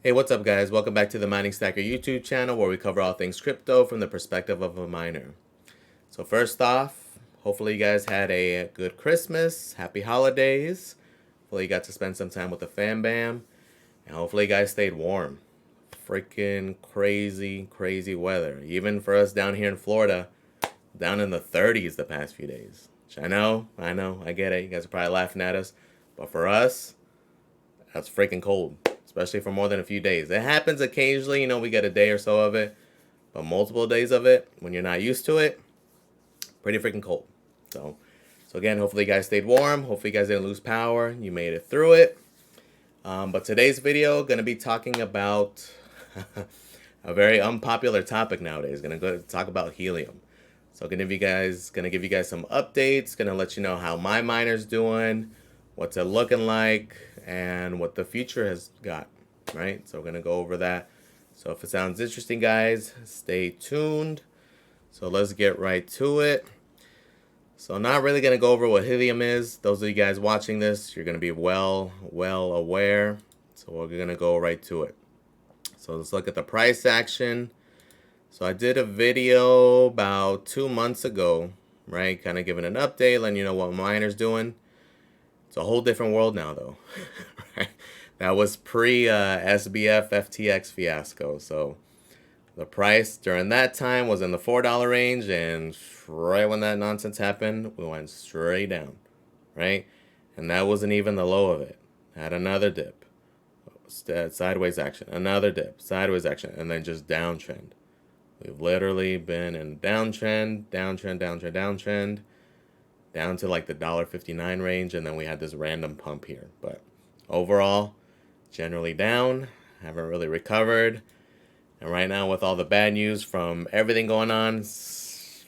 Hey, what's up guys? Welcome back to the Mining Stacker YouTube channel where we cover all things crypto from the perspective of a miner. So first off, hopefully you guys had a good Christmas, happy holidays. Hopefully you got to spend some time with the fam bam, and hopefully you guys stayed warm. Freaking crazy weather. Even for us down here in Florida, down in the 30s the past few days. Which I know, I get it. You guys are probably laughing at us. But for us, that's freaking cold, especially for more than a few days. It happens occasionally, we get a day or so of it, but multiple days of it, when you're not used to it, pretty freaking cold. So again, hopefully you guys stayed warm. Hopefully you guys didn't lose power. You made it through it. But today's video going to be talking about a very unpopular topic nowadays. Going to go talk about helium. So gonna give you guys some updates. Gonna let you know how my miner's doing, what's it looking like, and what the future has got, right? So we're gonna go over that. So if it sounds interesting, guys, stay tuned. So let's get right to it. So not really gonna go over what helium is. Those of you guys watching this, you're gonna be well aware. So we're gonna go right to it. So let's look at the price action. So I did a video about 2 months ago, right? Kind of giving an update, letting you know what miner's doing. It's a whole different world now, though. Right? That was pre-SBF FTX fiasco. So the price during that time was in the $4 range, and right when that nonsense happened, we went straight down, right? And that wasn't even the low of it. Had another dip, sideways action, another dip, sideways action, and then just downtrend. We've literally been in downtrend, down to like the $1.59 range, and then we had this random pump here. But overall, generally down, haven't really recovered. And right now, with all the bad news from everything going on,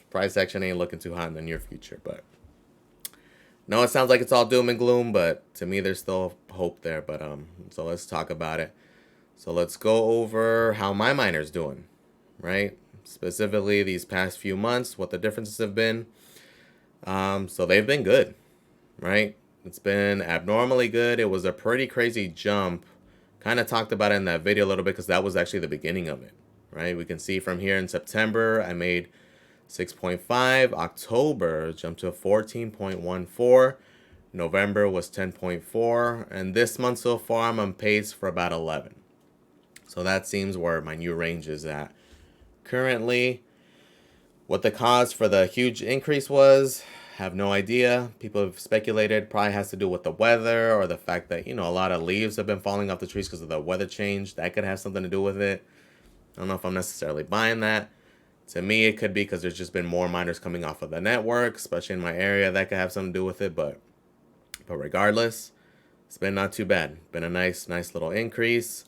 price action ain't looking too hot in the near future. But no, it sounds like it's all doom and gloom, but to me, there's still hope there. But so let's talk about it. So let's go over how my miner's doing, right? Specifically these past few months, what the differences have been. So they've been good, right? It's been abnormally good. It was a pretty crazy jump. Kind of talked about it in that video a little bit because that was actually the beginning of it, right? We can see from here in September, I made 6.5. October jumped to 14.14. November was 10.4. And this month so far, I'm on pace for about 11. So that seems where my new range is at. Currently, what the cause for the huge increase was, have no idea. People have speculated, probably has to do with the weather or the fact that, a lot of leaves have been falling off the trees because of the weather change. That could have something to do with it. I don't know if I'm necessarily buying that. To me, it could be because there's just been more miners coming off of the network, especially in my area. That could have something to do with it, but regardless, it's been not too bad. Been a nice little increase.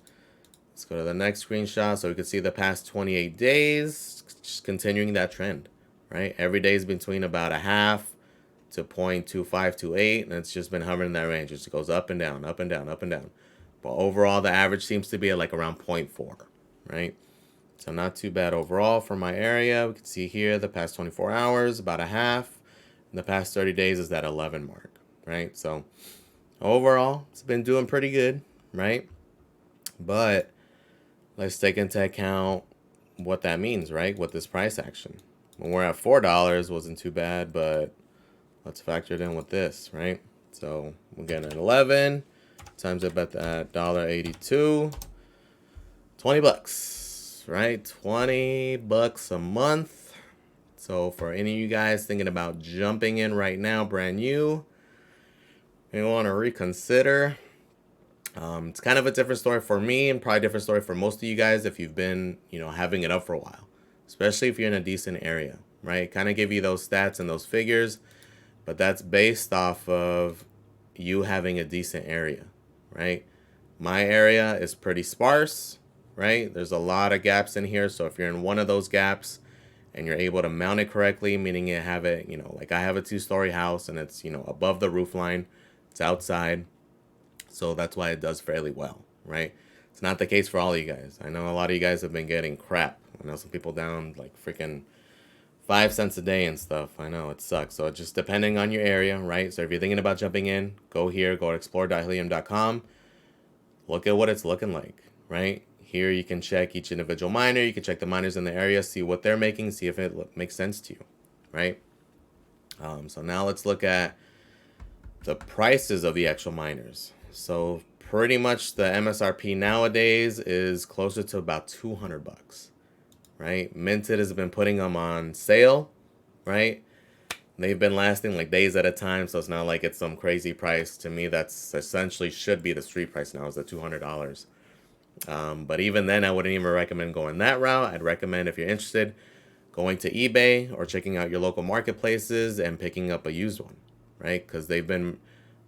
Let's go to the next screenshot so we can see the past 28 days, just continuing that trend, right? Every day is between about a half to 0.2528, and it's just been hovering in that range. It just goes up and down, up and down, up and down. But overall, the average seems to be at like around 0.4, right? So not too bad overall for my area. We can see here the past 24 hours, about a half. And the past 30 days is that 11 mark, right? So overall, it's been doing pretty good, right? But let's take into account what that means, right? With this price action. When we're at $4, wasn't too bad, but let's factor it in with this, right? So we're getting at 11 times it at that $1.82, 20 bucks, right? 20 bucks a month. So for any of you guys thinking about jumping in right now, brand new, you want to reconsider. It's kind of a different story for me and probably a different story for most of you guys if you've been, having it up for a while, especially if you're in a decent area, right? Kind of give you those stats and those figures, but that's based off of you having a decent area, right? My area is pretty sparse, right? There's a lot of gaps in here. So if you're in one of those gaps and you're able to mount it correctly, meaning you have it, like I have a 2-story house and it's, above the roof line, it's outside. So that's why it does fairly well, right? It's not the case for all of you guys. I know a lot of you guys have been getting crap. I know some people down like freaking 5 cents a day and stuff. I know it sucks. So it's just depending on your area, right? So if you're thinking about jumping in, go here, go to explore.helium.com. Look at what it's looking like, right? Here you can check each individual miner. You can check the miners in the area, see what they're making, see if it makes sense to you, right? So now let's look at the prices of the actual miners. So pretty much the MSRP nowadays is closer to about 200 bucks, right? Minted has been putting them on sale, right? They've been lasting like days at a time, so it's not like it's some crazy price. To me, that's essentially should be the street price now, is the $200. But even then, I wouldn't even recommend going that route. I'd recommend, if you're interested, going to eBay or checking out your local marketplaces and picking up a used one, right? Because they've been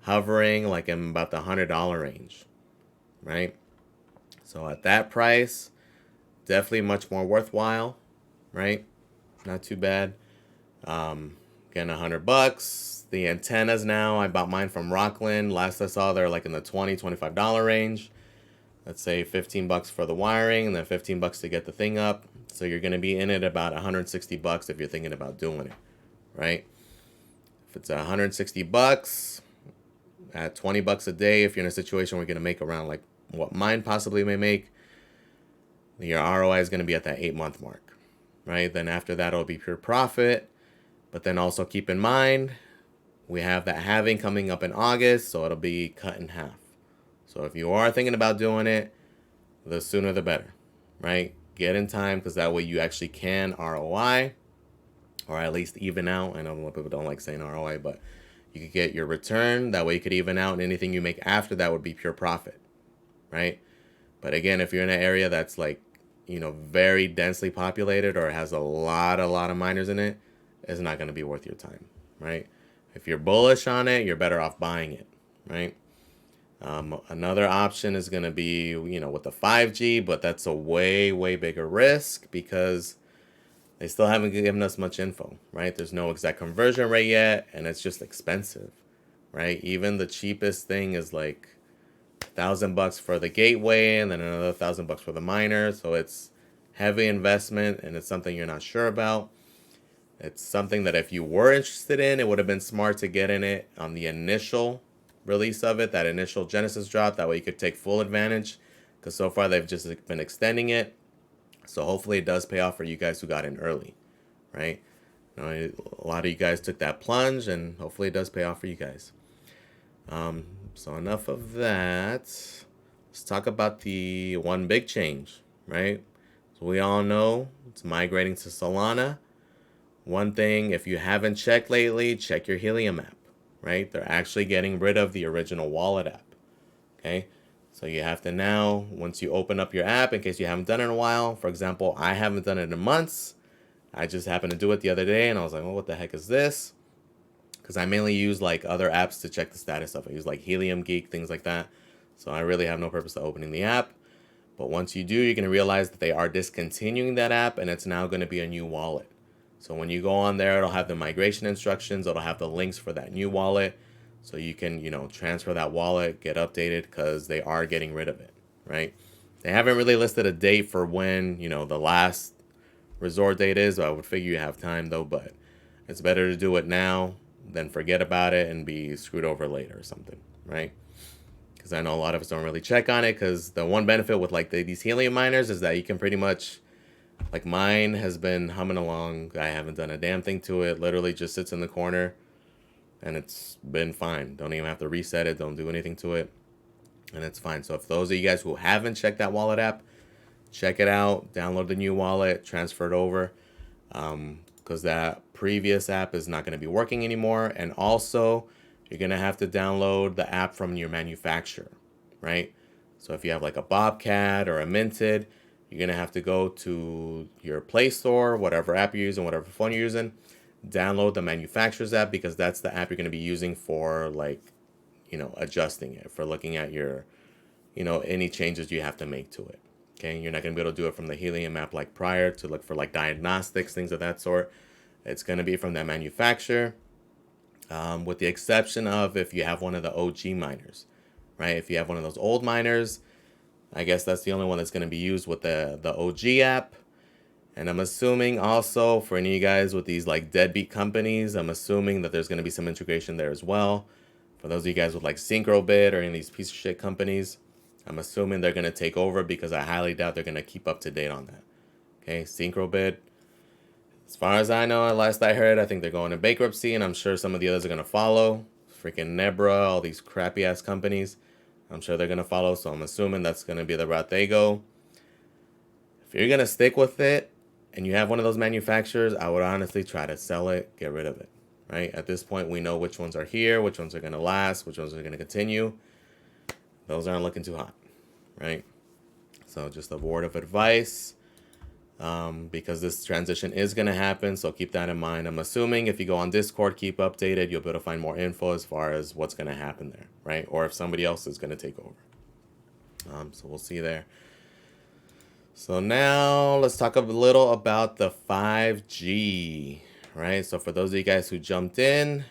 hovering like in about the $100 range, right? So at that price, definitely much more worthwhile, right? Not too bad. Again, 100 bucks. The antennas now, I bought mine from Rockland. Last I saw, they're like in the $20-$25 range. Let's say 15 bucks for the wiring and then 15 bucks to get the thing up. So you're going to be in it about 160 bucks if you're thinking about doing it, right? If it's 160 bucks at 20 bucks a day, if you're in a situation where you're going to make around like what mine possibly may make, your ROI is going to be at that 8-month mark, right? Then after that, it'll be pure profit. But then also keep in mind, we have that halving coming up in August, so it'll be cut in half. So if you are thinking about doing it, the sooner the better, right? Get in time, because that way you actually can ROI, or at least even out. I know a lot of people don't like saying ROI, but you could get your return. That way you could even out, and anything you make after that would be pure profit, right? But again, if you're in an area that's like, very densely populated or has a lot of miners in it, it's not going to be worth your time, right? If you're bullish on it, you're better off buying it, right? Another option is going to be, with the 5G, but that's a way bigger risk because they still haven't given us much info, right? There's no exact conversion rate yet, and it's just expensive, right? Even the cheapest thing is like $1,000 for the gateway and then another $1,000 for the miner. So it's heavy investment, and it's something you're not sure about. It's something that if you were interested in, it would have been smart to get in it on the initial release of it, that initial Genesis drop. That way you could take full advantage, because so far they've just been extending it. So hopefully it does pay off for you guys who got in early, right? A lot of you guys took that plunge, and hopefully it does pay off for you guys. So enough of that. Let's talk about the one big change, right? So we all know it's migrating to Solana. One thing, if you haven't checked lately, check your Helium app, right? They're actually getting rid of the original wallet app, okay? So you have to now, once you open up your app, in case you haven't done it in a while, for example, I haven't done it in months. I just happened to do it the other day, and I was like, well, what the heck is this? Because I mainly use like other apps to check the status of it. I use like Helium Geek, things like that. So I really have no purpose of opening the app. But once you do, you're going to realize that they are discontinuing that app, and it's now going to be a new wallet. So when you go on there, it'll have the migration instructions. It'll have the links for that new wallet. So you can, transfer that wallet, get updated, because they are getting rid of it, right? They haven't really listed a date for when, the last resort date is. I would figure you have time, though, but it's better to do it now than forget about it and be screwed over later or something, right? Because I know a lot of us don't really check on it, because the one benefit with like these helium miners is that you can pretty much, like mine has been humming along. I haven't done a damn thing to it. Literally just sits in the corner and it's been fine. Don't even have to reset it. Don't do anything to it. And it's fine. So if those of you guys who haven't checked that wallet app, check it out. Download the new wallet. Transfer it over. Because that previous app is not going to be working anymore. And also, you're going to have to download the app from your manufacturer, right? So if you have like a Bobcat or a Minted, you're going to have to go to your Play Store, whatever app you're using, whatever phone you're using, download the manufacturer's app, because that's the app you're going to be using for like, adjusting it, for looking at your, any changes you have to make to it. Okay, you're not going to be able to do it from the Helium app like prior to look for like diagnostics, things of that sort. It's going to be from that manufacturer, with the exception of if you have one of the OG miners, right? If you have one of those old miners, I guess that's the only one that's going to be used with the OG app. And I'm assuming also for any of you guys with these like deadbeat companies, I'm assuming that there's going to be some integration there as well. For those of you guys with like Syncrobit or any of these piece of shit companies, I'm assuming they're going to take over because I highly doubt they're going to keep up to date on that. Okay, Syncrobit. As far as I know, last I heard, I think they're going to bankruptcy, and I'm sure some of the others are going to follow. Freaking Nebra, all these crappy ass companies. I'm sure they're going to follow, so I'm assuming that's going to be the route they go. If you're going to stick with it and you have one of those manufacturers, I would honestly try to sell it, get rid of it. Right? At this point, we know which ones are here, which ones are going to last, which ones are going to continue. Those aren't looking too hot. Right? So just a word of advice. Because this transition is going to happen, so keep that in mind. I'm assuming if you go on Discord, keep updated, you'll be able to find more info as far as what's going to happen there, right? Or if somebody else is going to take over. So we'll see there. So now let's talk a little about the 5G, right? So for those of you guys who jumped in,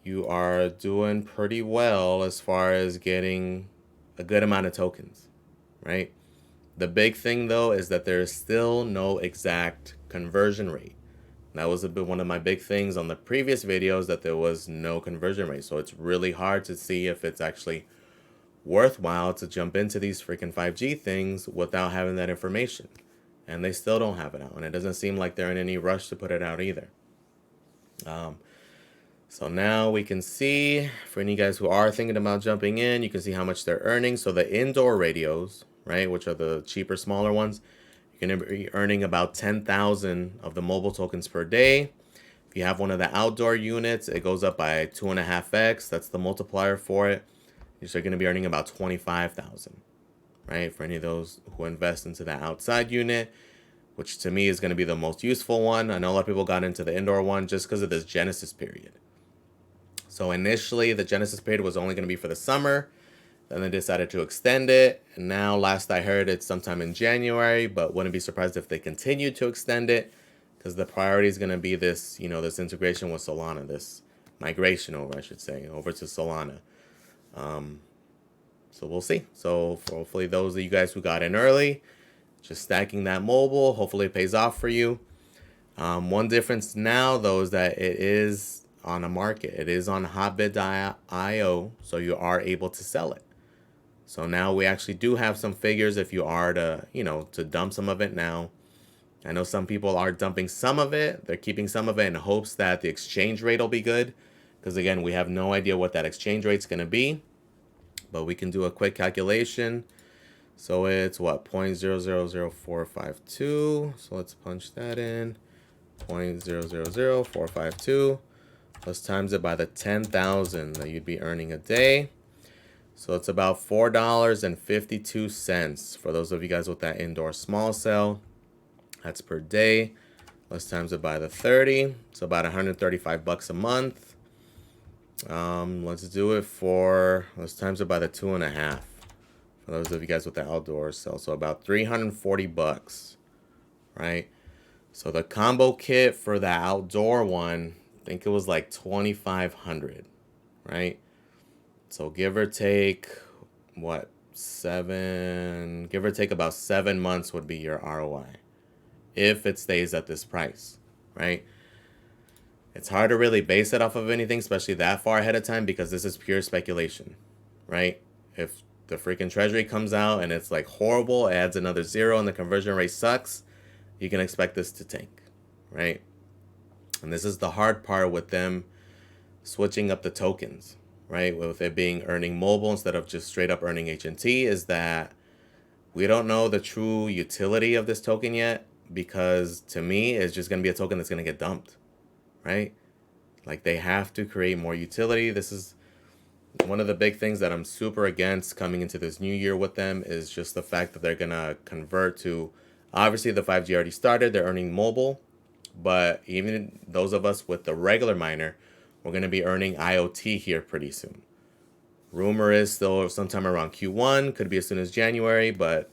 you are doing pretty well as far as getting a good amount of tokens, right? The big thing, though, is that there is still no exact conversion rate. That was one of my big things on the previous videos, that there was no conversion rate. So it's really hard to see if it's actually worthwhile to jump into these freaking 5G things without having that information. And they still don't have it out. And it doesn't seem like they're in any rush to put it out either. So now we can see, for any of you guys who are thinking about jumping in, you can see how much they're earning. So the indoor radios, right, which are the cheaper, smaller ones, you're going to be earning about 10,000 of the mobile tokens per day. If you have one of the outdoor units, it goes up by 2.5x. That's the multiplier for it. You're going to be earning about 25,000, right, for any of those who invest into the outside unit, which to me is going to be the most useful one. I know a lot of people got into the indoor one just because of this Genesis period. So initially, the Genesis period was only going to be for the summer. Then they decided to extend it. And now, last I heard, it's sometime in January, but wouldn't be surprised if they continue to extend it, because the priority is going to be this, this integration with Solana, this migration over, I should say, over to Solana. So we'll see. So hopefully those of you guys who got in early, just stacking that mobile, hopefully it pays off for you. One difference now, though, is that it is on a market. It is on Hotbit.io, so you are able to sell it. So now we actually do have some figures if you are to, to dump some of it now. I know some people are dumping some of it. They're keeping some of it in hopes that the exchange rate will be good. Because again, we have no idea what that exchange rate's going to be. But we can do a quick calculation. So it's what, 0.000452. So let's punch that in. 0.000452. Let's times it by the 10,000 that you'd be earning a day. So it's about $4.52 for those of you guys with that indoor small cell. That's per day. Let's times it by the 30. So about 135 bucks a month. Let's do it let's times it by the 2.5 for those of you guys with the outdoor cell. So about 340 bucks, right? So the combo kit for the outdoor one, I think it was like 2,500, right? So give or take, what, give or take about 7 months would be your ROI if it stays at this price, right? It's hard to really base it off of anything, especially that far ahead of time, because this is pure speculation, right? If the freaking treasury comes out and it's like horrible, it adds another zero and the conversion rate sucks, you can expect this to tank, right? And this is the hard part with them switching up the tokens, right? With it being earning mobile instead of just straight up earning HNT, is that we don't know the true utility of this token yet, because to me, it's just going to be a token that's going to get dumped, right? Like, they have to create more utility. This is one of the big things that I'm super against coming into this new year with them, is just the fact that they're going to convert to, obviously the 5G already started, they're earning mobile, but even those of us with the regular miner, we're going to be earning IoT here pretty soon. Rumor is still sometime around Q1, could be as soon as January, but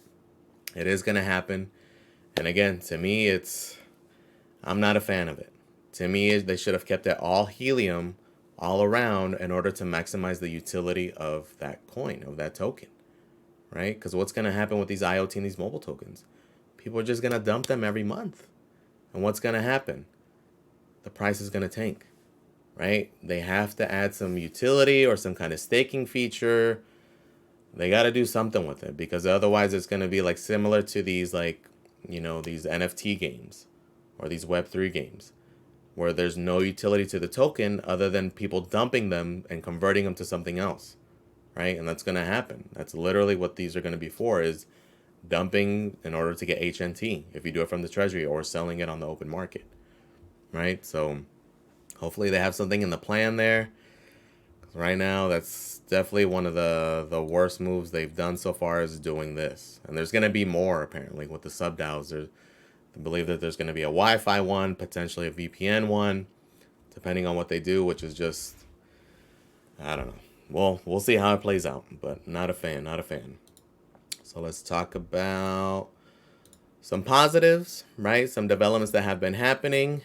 it is going to happen. And again, to me, I'm not a fan of it. To me, they should have kept it all Helium all around in order to maximize the utility of that coin, of that token, right? Because what's going to happen with these IoT and these mobile tokens? People are just going to dump them every month. And what's going to happen? The price is going to tank, right? They have to add some utility or some kind of staking feature They got to do something with it, because otherwise it's going to be like similar to these, like, these NFT games or these Web3 games where there's no utility to the token other than people dumping them and converting them to something else, right? And that's going to happen. That's literally what these are going to be for, is dumping in order to get HNT if you do it from the treasury, or selling it on the open market, right? So hopefully they have something in the plan there. Right now, that's definitely one of the worst moves they've done so far, is doing this. And there's going to be more, apparently, with the sub-DAOs. I believe that there's going to be a Wi-Fi one, potentially a VPN one, depending on what they do, which is just, I don't know. Well, we'll see how it plays out, but not a fan, not a fan. So let's talk about some positives, right? Some developments that have been happening,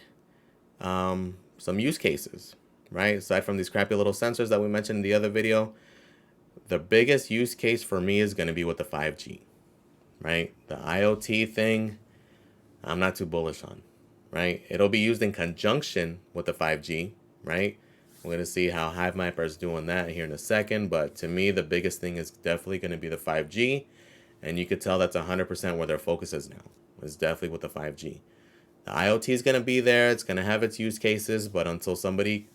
some use cases, right? Aside from these crappy little sensors that we mentioned in the other video, the biggest use case for me is going to be with the 5G, right? The IoT thing, I'm not too bullish on, right? It'll be used in conjunction with the 5G, right? We're going to see how HiveMapper is doing that here in a second, but to me, the biggest thing is definitely going to be the 5G, and you could tell that's 100% where their focus is now. It's definitely with the 5G. The IoT is going to be there. It's going to have its use cases, but until somebody,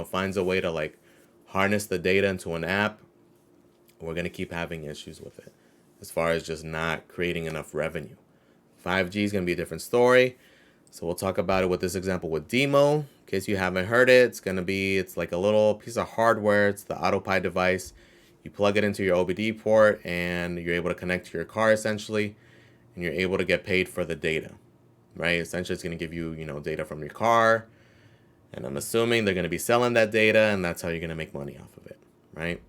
finds a way to like harness the data into an app, we're going to keep having issues with it as far as just not creating enough revenue. 5G is going to be a different story. So we'll talk about it with this example with Demo. In case you haven't heard it, it's like a little piece of hardware. It's the AutoPi device. You plug it into your OBD port and you're able to connect to your car essentially, and you're able to get paid for the data, right? Essentially, it's going to give you, data from your car, and I'm assuming they're going to be selling that data, and that's how you're going to make money off of it, right?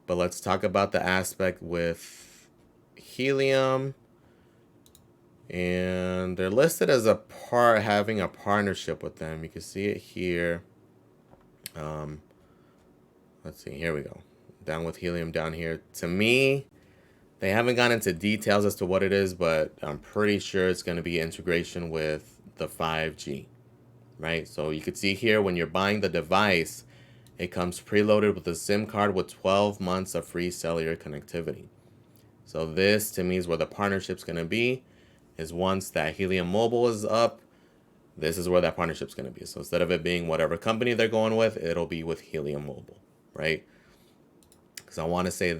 But let's talk about the aspect with Helium. And they're listed as having a partnership with them. You can see it here. Let's see, here we go. Down with Helium down here. To me, they haven't gone into details as to what it is, but I'm pretty sure it's going to be integration with the 5G, right? So you could see here when you're buying the device, it comes preloaded with a SIM card with 12 months of free cellular connectivity. So this, to me, is where the partnership's going to be, is once that Helium Mobile is up, this is where that partnership's going to be. So instead of it being whatever company they're going with, it'll be with Helium Mobile, right? Because I want to say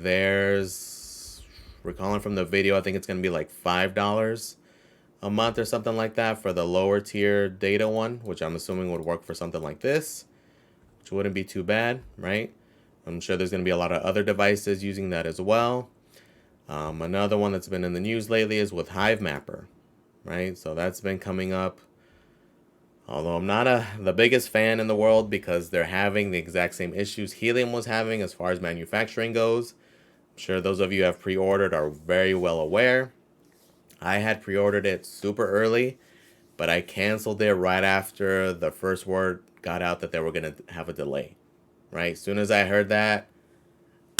recalling from the video, I think it's going to be like $5 a month or something like that for the lower tier data one, which I'm assuming would work for something like this, which wouldn't be too bad, right? I'm sure there's going to be a lot of other devices using that as well. Another one that's been in the news lately is with HiveMapper, right? So that's been coming up. Although I'm not the biggest fan in the world, because they're having the exact same issues Helium was having as far as manufacturing goes. I'm sure those of you who have pre-ordered are very well aware. I had pre-ordered it super early, but I canceled it right after the first word got out that they were going to have a delay, right? As soon as I heard that,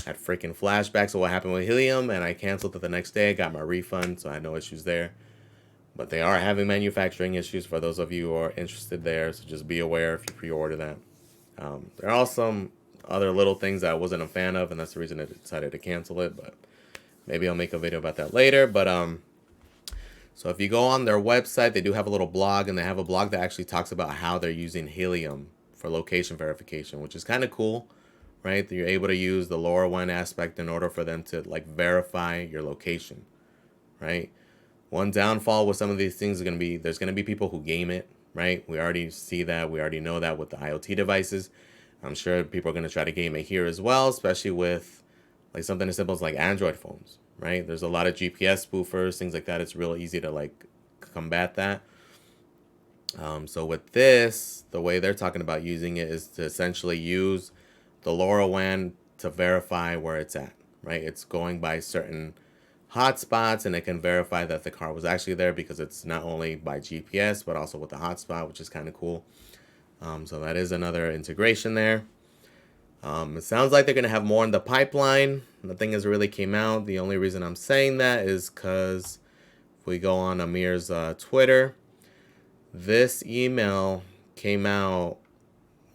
had freaking flashbacks of what happened with Helium, and I canceled it the next day. Got my refund, so I had no issues there. But they are having manufacturing issues for those of you who are interested there, so just be aware if you pre-order that. There are some other little things that I wasn't a fan of, and that's the reason I decided to cancel it, but maybe I'll make a video about that later. But so if you go on their website, they do have a little blog, and they have a blog that actually talks about how they're using Helium for location verification, which is kind of cool, right? You're able to use the LoRaWAN aspect in order for them to like verify your location, right? One downfall with some of these things is going to be there's going to be people who game it, right? We already see that. We already know that with the IoT devices. I'm sure people are going to try to game it here as well, especially with like something as simple as like Android phones, right? There's a lot of GPS spoofers, things like that. It's real easy to like combat that. So with this, the way they're talking about using it is to essentially use the LoRaWAN to verify where it's at, right? It's going by certain hotspots, and it can verify that the car was actually there, because it's not only by GPS but also with the hotspot, which is kind of cool. So that is another integration there. It sounds like they're going to have more in the pipeline. Nothing has really came out. The only reason I'm saying that is because if we go on Amir's Twitter, this email came out,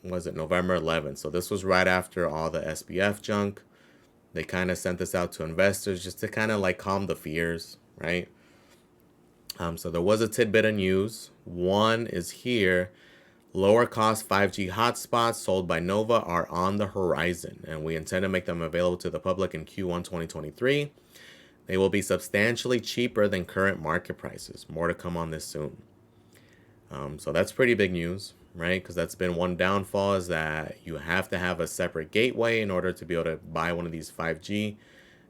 was it November 11th? So this was right after all the SBF junk. They kind of sent this out to investors just to kind of like calm the fears, right? So there was a tidbit of news. One is here. Lower cost 5G hotspots sold by Nova are on the horizon, and we intend to make them available to the public in Q1 2023. They will be substantially cheaper than current market prices. More to come on this soon. So that's pretty big news, right? Because that's been one downfall, is that you have to have a separate gateway in order to be able to buy one of these 5G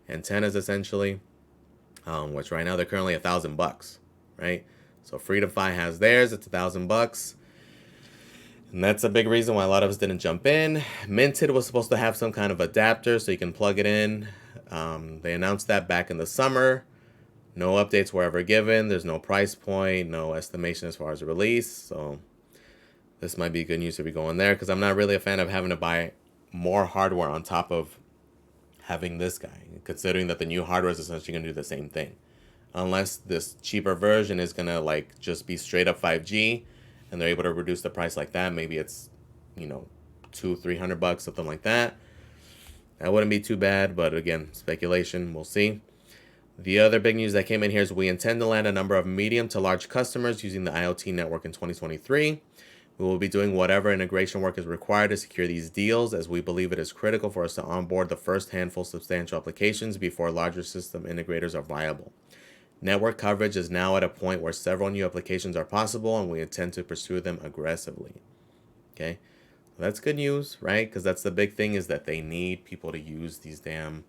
antennas, essentially, which right now they're currently $1,000, right? So Freedom Fi has theirs, it's $1,000. And that's a big reason why a lot of us didn't jump in. Minted was supposed to have some kind of adapter so you can plug it in. They announced that back in the summer. No updates were ever given. There's no price point, no estimation as far as release. So this might be good news if we go in there, because I'm not really a fan of having to buy more hardware on top of having this guy, considering that the new hardware is essentially going to do the same thing. Unless this cheaper version is going to like just be straight up 5G and they're able to reduce the price like that. Maybe it's, $200-$300, something like that. That wouldn't be too bad, but again, speculation, we'll see. The other big news that came in here is we intend to land a number of medium to large customers using the IoT network in 2023. We will be doing whatever integration work is required to secure these deals, as we believe it is critical for us to onboard the first handful of substantial applications before larger system integrators are viable. Network coverage is now at a point where several new applications are possible, and we intend to pursue them aggressively. Okay, that's good news, right? Because that's the big thing, is that they need people to use these damn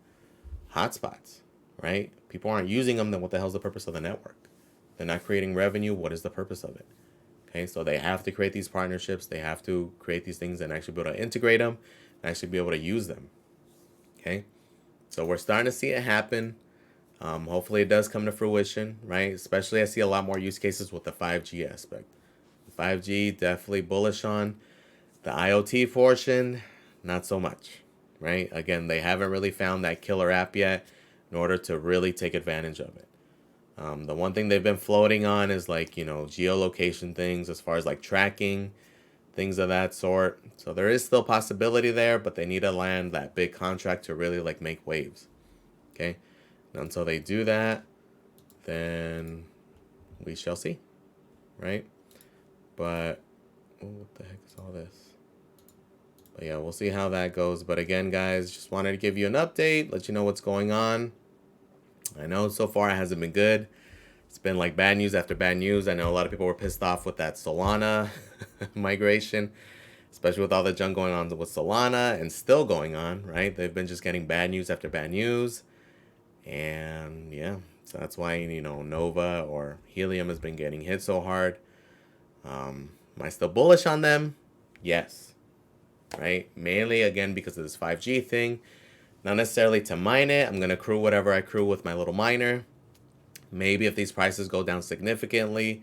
hotspots, right? People aren't using them, then what the hell's the purpose of the network? They're not creating revenue. What is the purpose of it? Okay, so they have to create these partnerships. They have to create these things and actually be able to integrate them and actually be able to use them. Okay, so we're starting to see it happen. Hopefully it does come to fruition, right? Especially I see a lot more use cases with the 5G aspect. 5G, definitely bullish on. The IoT portion, not so much, right? Again, they haven't really found that killer app yet in order to really take advantage of it. The one thing they've been floating on is like, geolocation things as far as like tracking, things of that sort. So there is still possibility there, but they need to land that big contract to really like make waves. Okay. And until they do that, then we shall see, right? But what the heck is all this? But yeah, we'll see how that goes. But again, guys, just wanted to give you an update, let you know what's going on. I know so far it hasn't been good. It's been like bad news after bad news. I know a lot of people were pissed off with that Solana migration, especially with all the junk going on with Solana and still going on, right? They've been just getting bad news after bad news. And yeah, so that's why, Nova or Helium has been getting hit so hard. Am I still bullish on them? Yes. Right? Mainly, again, because of this 5G thing. Not necessarily to mine it. I'm going to crew whatever I crew with my little miner. Maybe if these prices go down significantly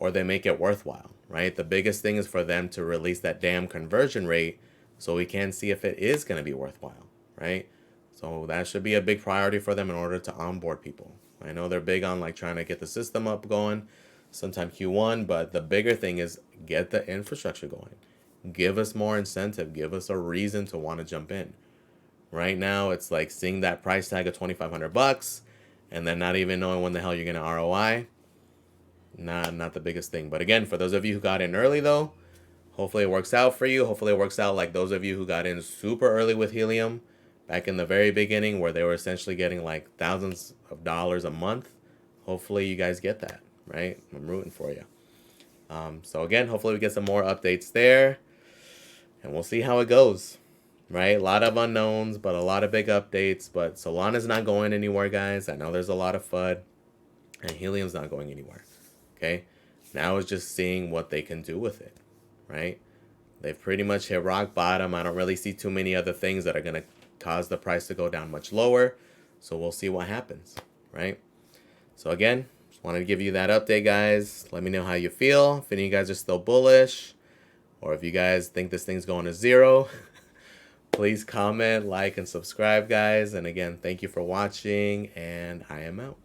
or they make it worthwhile, right? The biggest thing is for them to release that damn conversion rate so we can see if it is going to be worthwhile, right? So that should be a big priority for them in order to onboard people. I know they're big on like trying to get the system up going sometime Q1, but the bigger thing is get the infrastructure going. Give us more incentive. Give us a reason to want to jump in. Right now, it's like seeing that price tag of $2,500 and then not even knowing when the hell you're going to ROI. Not the biggest thing. But again, for those of you who got in early though, hopefully it works out for you. Hopefully it works out like those of you who got in super early with Helium back in the very beginning, where they were essentially getting like thousands of dollars a month. Hopefully you guys get that, right? I'm rooting for you. So again, hopefully we get some more updates there, and we'll see how it goes, right? A lot of unknowns, but a lot of big updates. But Solana's not going anywhere, guys. I know there's a lot of FUD, and Helium's not going anywhere, okay? Now it's just seeing what they can do with it, right? They've pretty much hit rock bottom. I don't really see too many other things that are going to cause the price to go down much lower. So we'll see what happens, right? So again, just wanted to give you that update, guys. Let me know how you feel. If any of you guys are still bullish, or if you guys think this thing's going to zero, please comment, like, and subscribe, guys. And again, thank you for watching, and I am out.